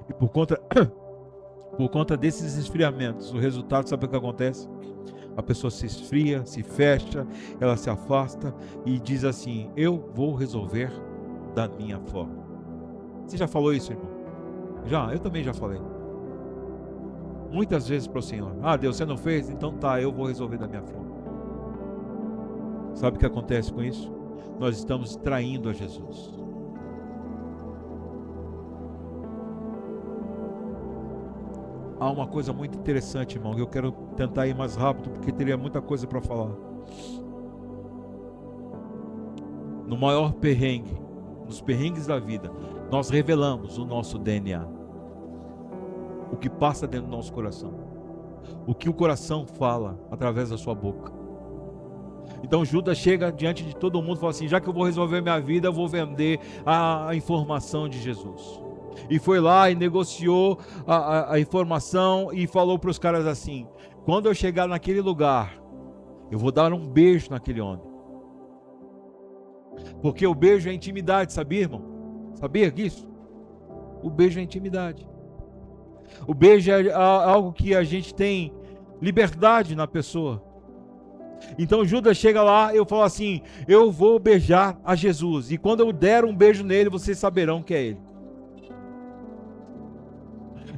E por conta desses esfriamentos, o resultado, sabe o que acontece? A pessoa se esfria, se fecha, ela se afasta e diz assim: eu vou resolver da minha forma. Você já falou isso, irmão? Já, eu também já falei. Muitas vezes para o Senhor: ah, Deus, você não fez? Então tá, eu vou resolver da minha forma. Sabe o que acontece com isso? Nós estamos traindo a Jesus. Há uma coisa muito interessante, irmão, que eu quero tentar ir mais rápido, porque teria muita coisa para falar. No maior perrengue, nos perrengues da vida, nós revelamos o nosso DNA. O que passa dentro do nosso coração. O que o coração fala através da sua boca. Então Judas chega diante de todo mundo e fala assim: já que eu vou resolver minha vida, eu vou vender a informação de Jesus. E foi lá e negociou a informação e falou para os caras assim: quando eu chegar naquele lugar, eu vou dar um beijo naquele homem. Porque o beijo é intimidade, sabia, irmão? Sabia disso? O beijo é intimidade. O beijo é algo que a gente tem liberdade na pessoa. Então Judas chega lá, eu falo assim: eu vou beijar a Jesus, e quando eu der um beijo nele, vocês saberão que é ele.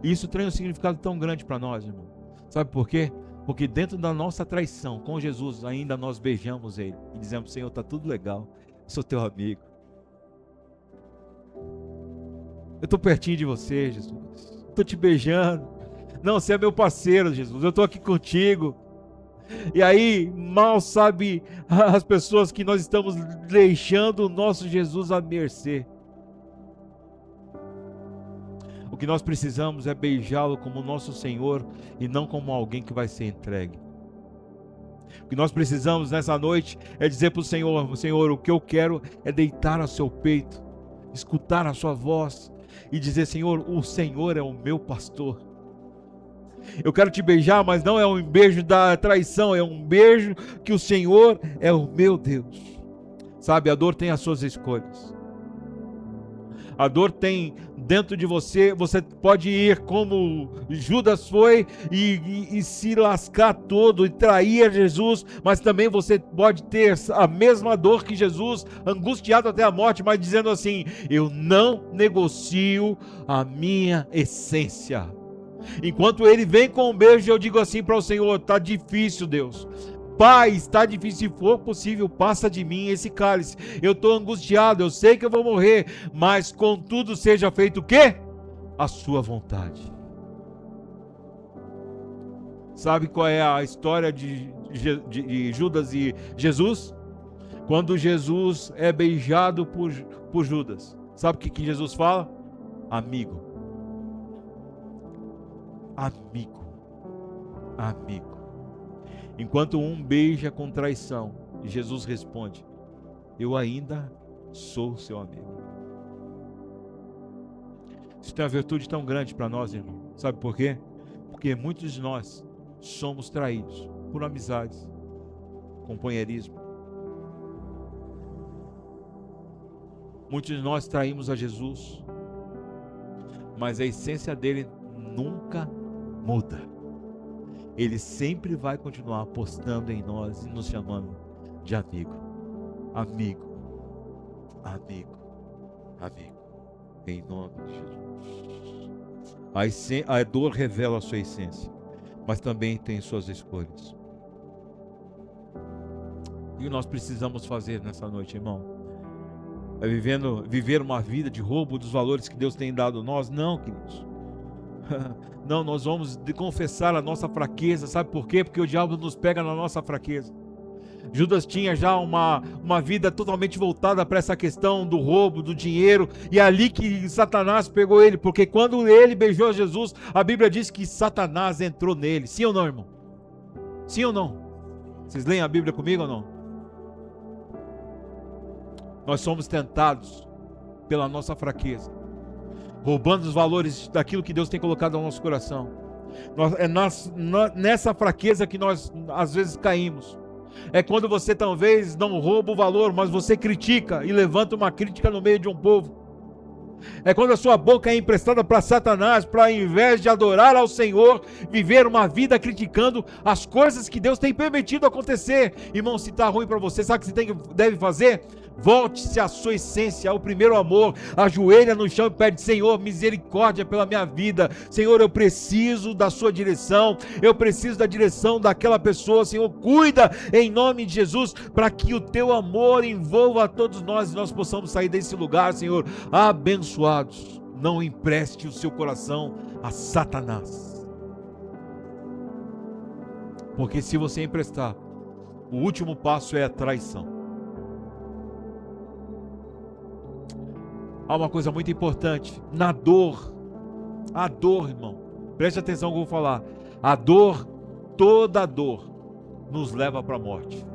E isso tem um significado tão grande para nós, irmão. Sabe por quê? Porque dentro da nossa traição com Jesus, ainda nós beijamos ele e dizemos: Senhor, está tudo legal, eu sou teu amigo, eu estou pertinho de você, Jesus, estou te beijando. Não, você é meu parceiro, Jesus, eu estou aqui contigo. E aí, mal sabe as pessoas que nós estamos deixando o nosso Jesus à mercê. O que nós precisamos é beijá-lo como nosso Senhor e não como alguém que vai ser entregue. O que nós precisamos nessa noite é dizer para o Senhor: Senhor, o que eu quero é deitar ao seu peito, escutar a sua voz e dizer: Senhor, o Senhor é o meu pastor. Eu quero te beijar, mas não é um beijo da traição, é um beijo que o Senhor é o meu Deus. Sabe, a dor tem as suas escolhas. A dor tem dentro de você, você pode ir como Judas foi e se lascar todo e trair a Jesus, mas também você pode ter a mesma dor que Jesus, angustiado até a morte, mas dizendo assim: eu não negocio a minha essência. Enquanto ele vem com um beijo, eu digo assim para o Senhor: está difícil, Deus. Pai, está difícil, se for possível, passa de mim esse cálice. Eu estou angustiado, eu sei que eu vou morrer, mas contudo seja feito o quê? A sua vontade. Sabe qual é a história de Judas e Jesus? Quando Jesus é beijado por Judas, sabe o que Jesus fala? Amigo. Amigo. Amigo. Enquanto um beija com traição, Jesus responde: eu ainda sou seu amigo. Isso tem uma virtude tão grande para nós, irmão. Sabe por quê? Porque muitos de nós somos traídos por amizades, companheirismo. Muitos de nós traímos a Jesus, mas a essência dele nunca muda. Ele sempre vai continuar apostando em nós e nos chamando de amigo. Amigo, amigo, amigo. Em nome de Jesus. A dor revela a sua essência, mas também tem suas escolhas. O que nós precisamos fazer nessa noite, irmão? É viver uma vida de roubo dos valores que Deus tem dado a nós? Não, queridos. Não, nós vamos confessar a nossa fraqueza. Sabe por quê? Porque o diabo nos pega na nossa fraqueza. Judas tinha já uma vida totalmente voltada para essa questão do roubo, do dinheiro, e é ali que Satanás pegou ele, porque quando ele beijou Jesus, a Bíblia diz que Satanás entrou nele. Sim ou não, irmão? Sim ou não? Vocês leem a Bíblia comigo ou não? Nós somos tentados pela nossa fraqueza, roubando os valores daquilo que Deus tem colocado no nosso coração. Nessa fraqueza que nós às vezes caímos. É quando você talvez não rouba o valor, mas você critica e levanta uma crítica no meio de um povo. É quando a sua boca é emprestada para Satanás, para ao invés de adorar ao Senhor, viver uma vida criticando as coisas que Deus tem permitido acontecer. Irmão, se está ruim para você, sabe o que você deve fazer? Volte-se à sua essência, ao primeiro amor, ajoelha no chão e pede: Senhor, misericórdia pela minha vida. Senhor, eu preciso da sua direção, eu preciso da direção daquela pessoa. Senhor, cuida em nome de Jesus, para que o teu amor envolva a todos nós e nós possamos sair desse lugar, Senhor, abençoados. Não empreste o seu coração a Satanás, porque se você emprestar, o último passo é a traição. Há uma coisa muito importante, na dor, a dor, irmão, preste atenção no que eu vou falar, a dor, toda dor, nos leva para a morte,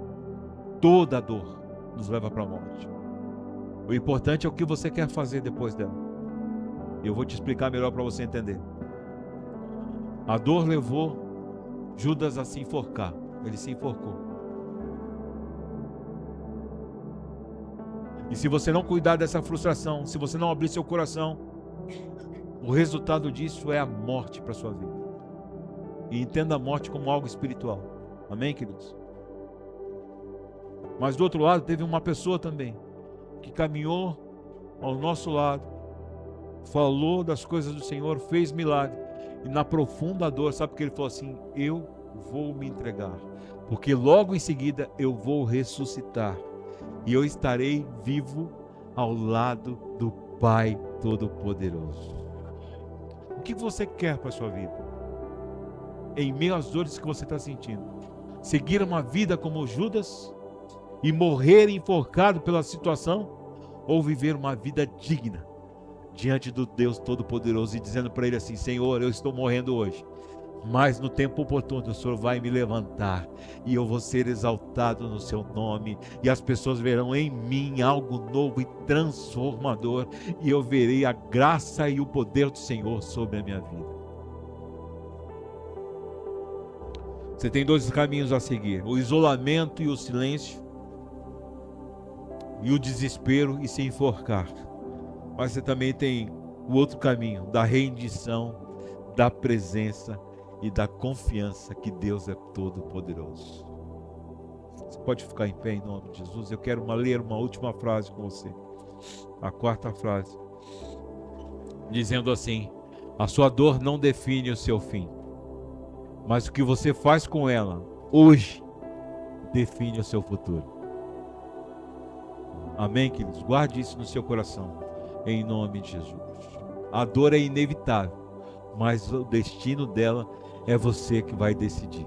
toda dor nos leva para a morte. O importante é o que você quer fazer depois dela, eu vou te explicar melhor para você entender. A dor levou Judas a se enforcar, ele se enforcou. E se você não cuidar dessa frustração, se você não abrir seu coração, o resultado disso é a morte para a sua vida. E entenda a morte como algo espiritual. Amém, queridos? Mas do outro lado, teve uma pessoa também, que caminhou ao nosso lado, falou das coisas do Senhor, fez milagre. E na profunda dor, sabe porque ele falou assim: eu vou me entregar, porque logo em seguida eu vou ressuscitar. E eu estarei vivo ao lado do Pai Todo-Poderoso. O que você quer para a sua vida? Em meio às dores que você está sentindo, seguir uma vida como Judas e morrer enforcado pela situação, ou viver uma vida digna diante do Deus Todo-Poderoso e dizendo para Ele assim: Senhor, eu estou morrendo hoje, mas no tempo oportuno o Senhor vai me levantar e eu vou ser exaltado no seu nome, e as pessoas verão em mim algo novo e transformador, e eu verei a graça e o poder do Senhor sobre a minha vida. Você tem dois caminhos a seguir: o isolamento e o silêncio, e o desespero e se enforcar. Mas você também tem o outro caminho da rendição, da presença e da confiança que Deus é todo poderoso. Você pode ficar em pé em nome de Jesus. Eu quero ler uma última frase com você, a quarta frase, dizendo assim: a sua dor não define o seu fim, mas o que você faz com ela hoje define o seu futuro. Amém, queridos? Guarde isso no seu coração, em nome de Jesus. A dor é inevitável, mas o destino dela é você que vai decidir.